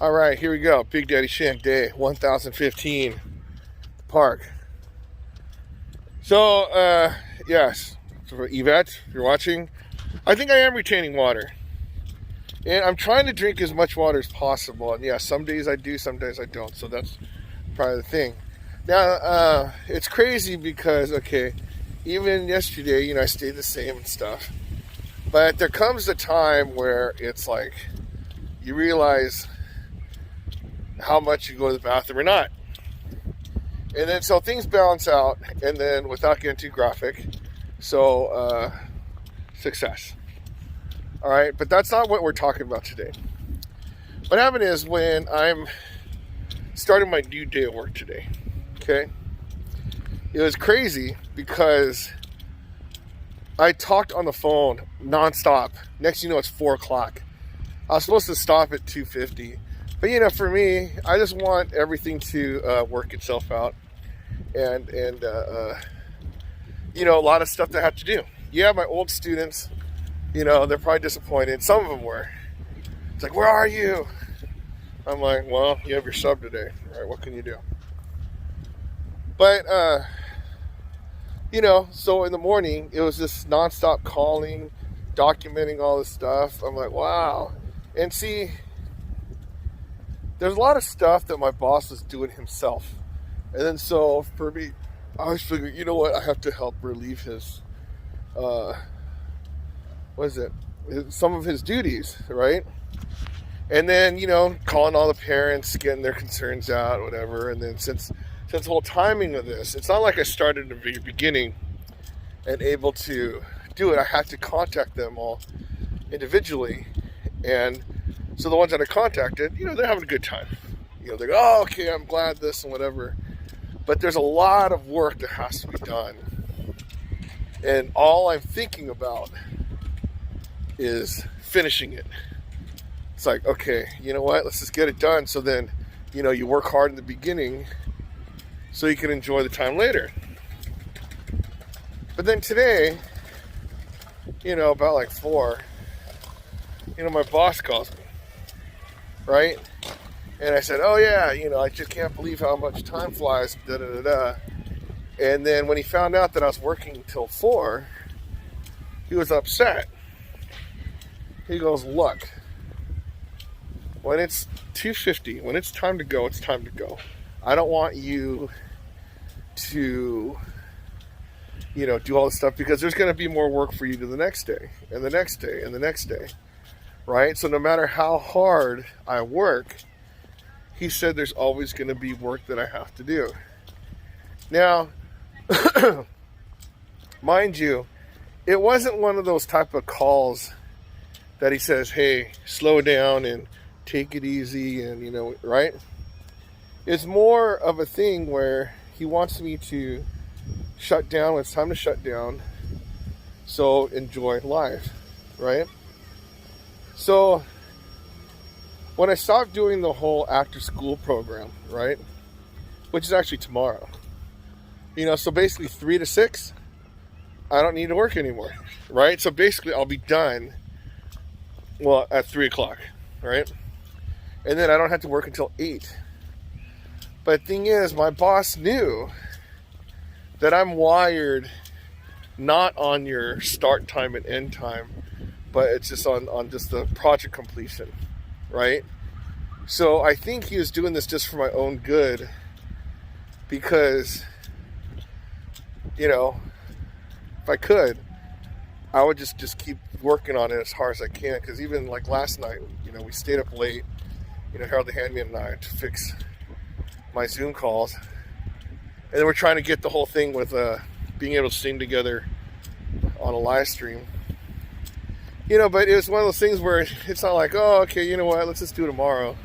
All right, here we go. Big Daddy Shank Day 1015, park. So, yes, for Yvette, if you're watching, I think I am retaining water. And I'm trying to drink as much water as possible. And yeah, some days I do, some days I don't. So that's probably the thing. Now, it's crazy because, okay, even yesterday, I stayed the same and stuff. But there comes a time where it's like, you realize how much you go to the bathroom or not. And then so things balance out, and then without getting too graphic, so success. All right, but that's not what we're talking about today. What happened is when I'm starting my new day of work today, okay, it was crazy because I talked on the phone nonstop. Next, it's 4 o'clock. I was supposed to stop at 2:50. But, for me, I just want everything to work itself out. And a lot of stuff that I have to do. Yeah, my old students, they're probably disappointed. Some of them were. It's like, where are you? I'm like, well, you have your sub today. All right, what can you do? But, so in the morning, it was just nonstop calling, documenting all this stuff. I'm like, wow. And see, there's a lot of stuff that my boss was doing himself. And then so for me, I was figuring, you know what, I have to help relieve his, some of his duties, right? And then, calling all the parents, getting their concerns out, whatever. And then since the whole timing of this, it's not like I started at the beginning and able to do it. I had to contact them all individually. And so the ones that I contacted, they're having a good time. They're like, oh, okay, I'm glad this and whatever. But there's a lot of work that has to be done. And all I'm thinking about is finishing it. It's like, okay, you know what? Let's just get it done. So then, you work hard in the beginning so you can enjoy the time later. But then today, about like 4, my boss calls me. Right? And I said, oh yeah, I just can't believe how much time flies, da-da-da-da. And then when he found out that I was working till 4, he was upset. He goes, look, when it's 2:50, when it's time to go, it's time to go. I don't want you to, do all this stuff because there's going to be more work for you to the next day, and the next day, and the next day. Right? So no matter how hard I work, he said there's always going to be work that I have to do. Now, mind you, it wasn't one of those type of calls that he says, hey, slow down and take it easy and, right? It's more of a thing where he wants me to shut down when it's time to shut down, so enjoy life, right? So, when I stopped doing the whole after school program, right, which is actually tomorrow, so basically 3 to 6, I don't need to work anymore, right? So basically I'll be done, at 3 o'clock, right? And then I don't have to work until 8. But the thing is, my boss knew that I'm wired not on your start time and end time, but it's just on just the project completion, right? So I think he was doing this just for my own good because, if I could, I would just keep working on it as hard as I can. Because even like last night, we stayed up late, Harold the Handman and I, to fix my Zoom calls. And then we're trying to get the whole thing with being able to sing together on a live stream. But it was one of those things where it's not like, oh, okay, you know what, let's just do it tomorrow.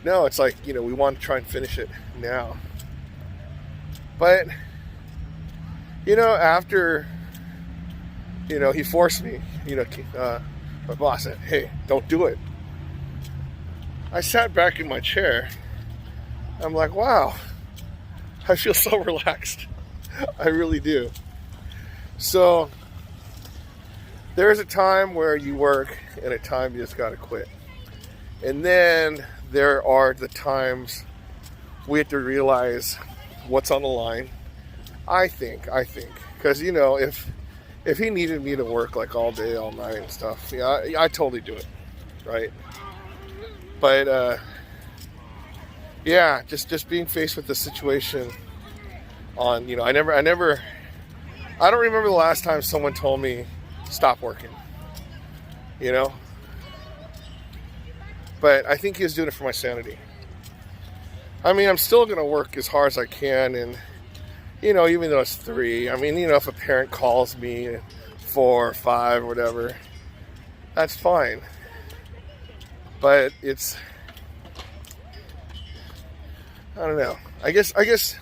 No, it's like, we want to try and finish it now. But, after, he forced me, my boss said, hey, don't do it. I sat back in my chair. I'm like, wow, I feel so relaxed. I really do. So, there's a time where you work and a time you just gotta quit. And then there are the times we have to realize what's on the line. I think, because if he needed me to work like all day, all night and stuff, yeah, I totally do it, right? But yeah, just being faced with the situation on, I don't remember the last time someone told me stop working, but I think he was doing it for my sanity. I mean, I'm still going to work as hard as I can, and even though it's 3, I mean, if a parent calls me 4 or 5 or whatever, that's fine. But it's, I don't know. I guess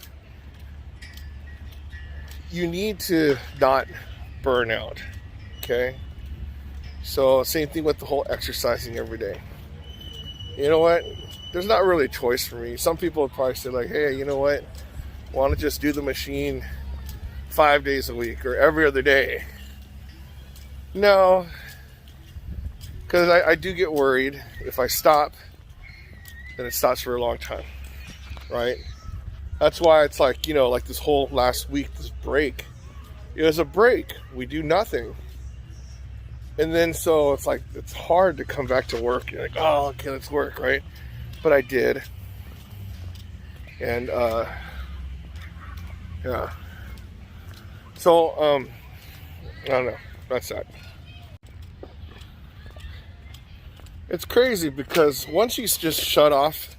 you need to not burn out, okay? So same thing with the whole exercising every day. You know what? There's not really a choice for me. Some people would probably say like, hey, you know what? Why don't just do the machine 5 days a week or every other day? No, because I do get worried. If I stop, then it stops for a long time, right? That's why it's like, like this whole last week, this break. It was a break. We do nothing. And then so it's like, it's hard to come back to work. You're like, oh, okay, let's work, right? But I did. And, yeah. So, I don't know. That's that. It's crazy because once you just shut off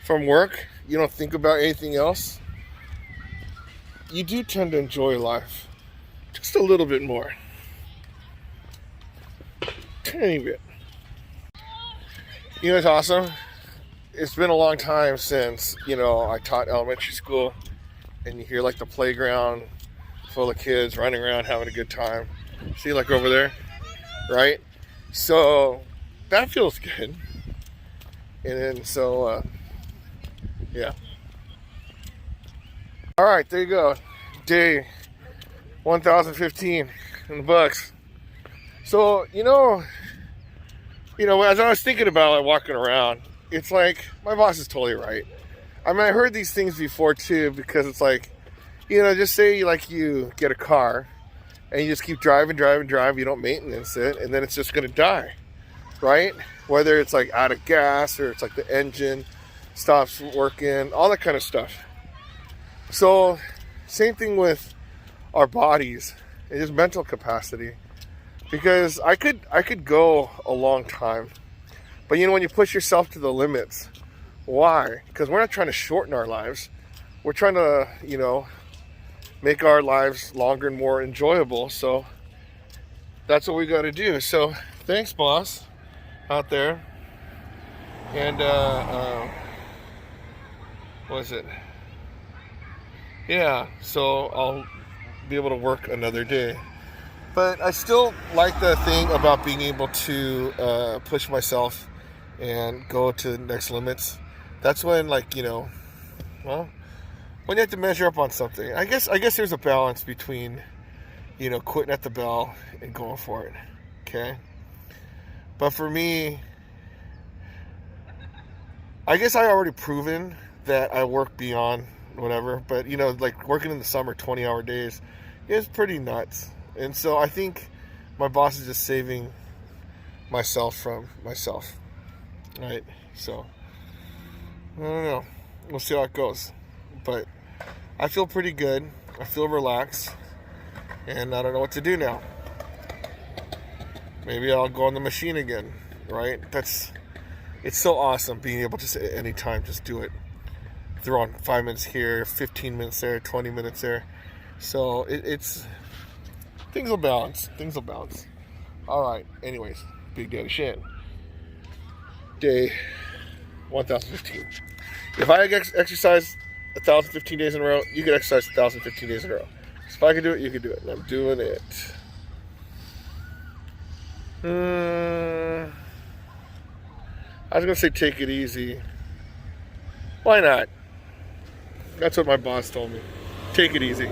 from work, you don't think about anything else, you do tend to enjoy life just a little bit more. Tiny bit. It's awesome. It's been a long time since, I taught elementary school, and you hear like the playground full of kids running around having a good time. See, like over there, right? So that feels good. And then so yeah. All right, there you go. Day 1015 in the books. So as I was thinking about like walking around, it's like my boss is totally right. I mean, I heard these things before too, because it's like, just say like you get a car and you just keep driving, you don't maintenance it, and then it's just going to die, right? Whether it's like out of gas or it's like the engine stops working, all that kind of stuff. So same thing with our bodies and just mental capacity, because I could go a long time, but when you push yourself to the limits, why? Because we're not trying to shorten our lives. We're trying to, make our lives longer and more enjoyable. So that's what we got to do. So thanks, boss, out there. And what is it? Yeah, so I'll be able to work another day. But I still like the thing about being able to push myself and go to the next limits. That's when, like, when you have to measure up on something. I guess there's a balance between, quitting at the bell and going for it. Okay? But for me, I guess I already proven that I work beyond whatever. But, like working in the summer 20-hour days is pretty nuts. And so I think my boss is just saving myself from myself. Right? So, I don't know. We'll see how it goes. But I feel pretty good. I feel relaxed. And I don't know what to do now. Maybe I'll go on the machine again. Right? It's so awesome being able to just at any time just do it. Throw on 5 minutes here, 15 minutes there, 20 minutes there. So it's things will balance. All right. Anyways, Big Daddy Shan. Day 1015. If I exercise 1,015 days in a row, you can exercise 1,015 days in a row. So if I can do it, you can do it. And I'm doing it. I was going to say take it easy. Why not? That's what my boss told me. Take it easy.